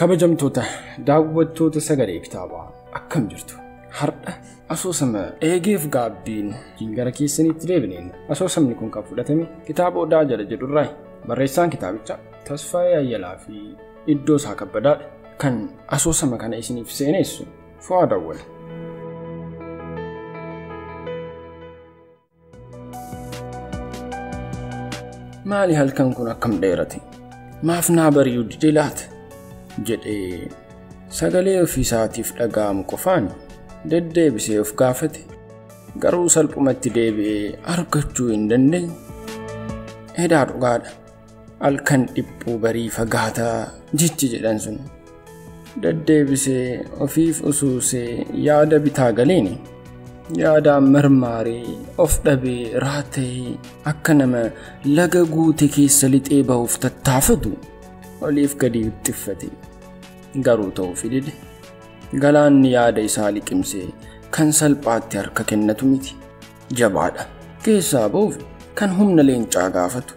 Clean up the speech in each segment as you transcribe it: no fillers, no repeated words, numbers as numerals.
kabajamtoota daawwattoota sagalee kitaabaa akkam jirtu har'a asoosama eegeef gaabbiin gara keessanitti deebineen asoosamni kun kan fudhatame kitaaba Odaa jala jedhurraa barreessaan kitaabicha Tasfaayee Ayyalaa fi Iddoosaa Kabbadaadha kan asoosama kana isiniif seenessu Fu'aad Awwal. Maali halkan kun akkam dheerate maaf naa bari'uu didee laata jedhee sagalee ofiisaatiif dhaga'amu qofaan deddeebisee of gaafate garuu salphumatti deebi'ee argachuu hin dandeenye. Edaa dhugaadha halkan dhiphuu barii fagaataa jechi jedhan sun deddeebisee ofiif usuusee yaada bitaa galeeni yaadaan marmaaree of dhabee raatee akka nama laga guute keessa lixee ba'uuf tattaafatu oliif gadi uttiffate garuu ta'uu fidide galaanni yaada isaa liqimsee kan salphaatti harka kennatu miti jabaadha keessaa ba'uuf kan humna leencaa gaafatu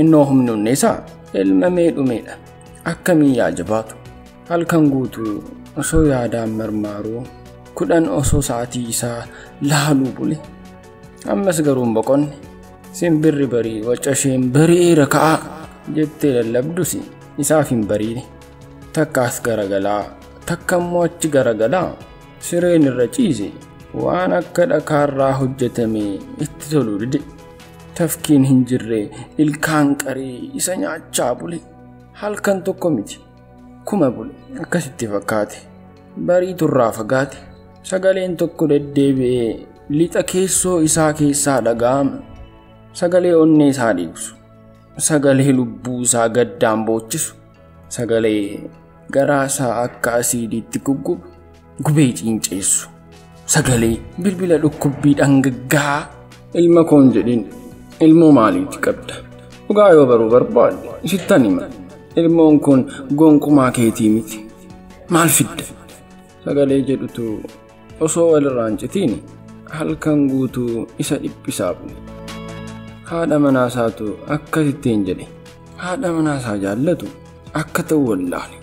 innoo humnoonni isaa ilma meedhumeedha akkamiin yaa jabaatu halkan guutuu osoo yaadaan marmaaruu 10 osoo sa'aatii isaa laaluu bule ammas garuun boqonne simbirri barii wacasheen bari'eera ka'a jettee lallabdus isaaf hin bariine takkaas garagalaa takkammoo achi garagalaa sireen irra ciise waan akka dhakaarraa hojjetame itti toluu dide tafkiin hin jirre ilkaan qaree isa nyaachaa bule halkan tokko miti kuma bule akkasitti fakkaate barii turraa fagaate sagaleen tokko deddeebi'ee lixa keessoo isaa keessaa dhaga'ama sagalee onnee isaa dhiibsu sagalee lubbuu isaa gaddaan boochisu sagalee garaa isaa akka asiidiitti gubee ciinceessu sagalee bilbila dhukkubbii dhangaggaa ilma koon jedhin ilmoo maaliitti qabda dhugaa yoo baruu barbaadde sittan hima ilmoon kun gonkumaa keetii miti maal fidda sagalee jedhutu osoo walirraan citiin halkan guutuu isa dhiphisaa bule haadha manaasaatu akkasittiin jedhe haadha manaasaa jaallatu akka ta'u wallaale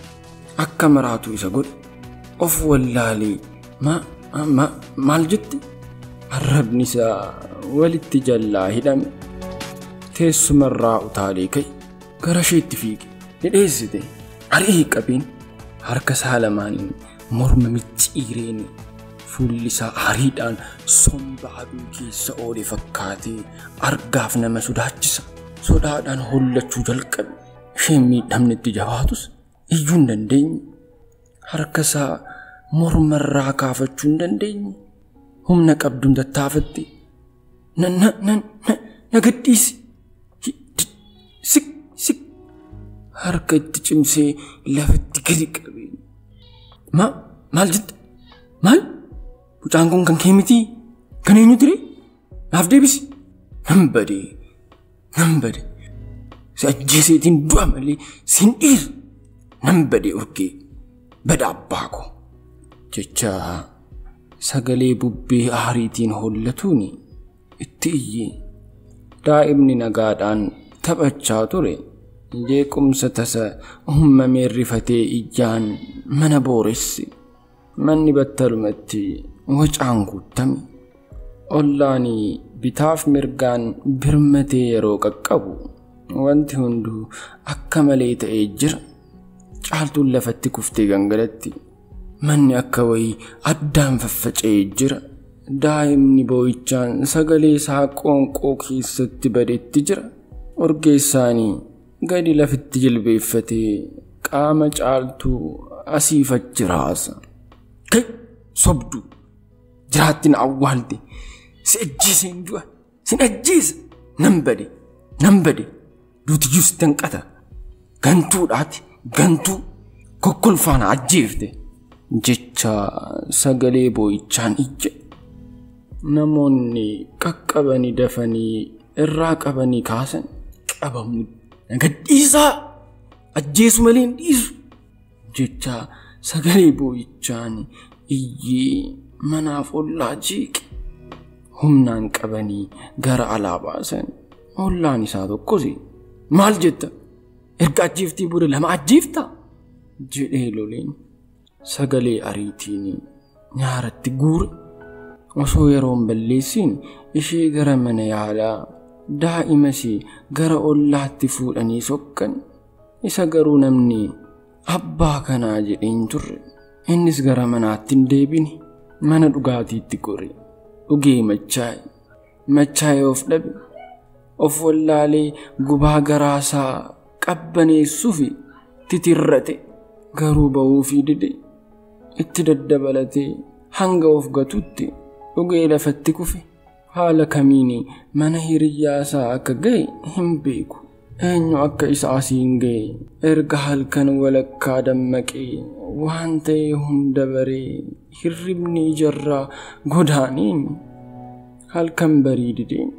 akka maraatu isa godhe of wallaalee maal jette arrabni isaa walitti jallaa hidhame teessumarraa utaalee ka'e gara isheetti fiige hidheessite ari'ee qabiin harka isaa lamaaniin morma micciireen fuulli isaa hariidhaan somba aduu keessa oole fakkaatee argaaf nama sodaachisa sodaadhaan hollachuu jalqabe isheen miidhamnetti jabaatus iyyuu hin dandeenye harka isaa mormarraa kaafachuu hin dandeenye humna qabduun tattaafatte na gadhiisi sik harka itti cimsee lafatti gadi qabee maal jette maal mucaan kun kan kee miti kan eenyu ture naaf deebisi nan bade si ajjeeseetiin du'a malee sin dhiisu nan bade urgee bada abbaa koo jecha sagalee bubbee aariitiin hollatuun itti iyyee daa'imni nagaadhaan taphachaa ture jeequmsa tasa uumamee rifatee ijaan mana booressi manni battalumatti wacaan guutame ollaanii bitaaf mirgaan birmatee yeroo qaqqabu wanti hunduu akka malee ta'ee jira caaltuun lafatti kuftee gangalatti manni akka wayii addaan faffaca'ee jira daa'imni boo'ichaan sagalee isaa qoonqoo keessatti badeetti jira orgeessaanii gadi lafitti jilbeeffatee qaama caaltuu asiif achi raasa sobdu jiraattiin awwaalti si ajjeeseen du'a sin ajjeesa nan bade duutiyyuu si tanqata gantuudhaati gantuu kokkolfaana ajjeefte jecha sagalee boo'ichaan iyye namoonni qaqqabanii dafanii irraa qabanii kaasan qabamu nagadhiisaa ajjeesu malee hin dhiisu jecha sagalee boo'ichaan iyyee manaaf ollaa jeeqe humnaan qabanii gara alaa baasan ollaan isaa tokkos maal jetta erga ajjeeftii booda lama ajjeefta jedhee loleen sagalee ariitiin nyaaratti guure. Osoo yeroon balleessiin ishee gara mana yaalaa daa'imasii gara ollaatti fuudhanii sokkan. Isa garuu namni abbaa kanaa jedheen turre. Innis gara manaatti hin deebine. Mana dhugaatiitti gore. Dhugee machaa'e of dhabe. Of wallaalee gubaa garaasaa qabbaneessuuf titirrate. Garuu ba'uufii dide. Itti daddabalatee hanga of gatutti dhugee lafatti kufe. Haala kamiin mana hiriyyaasaa akka ga'e hin beeku. Eenyu akka isa asiin ga'e erga halkan walakkaa dammaqee waan ta'e hunda baree hirribni ijarraa godaaniin halkan barii dideen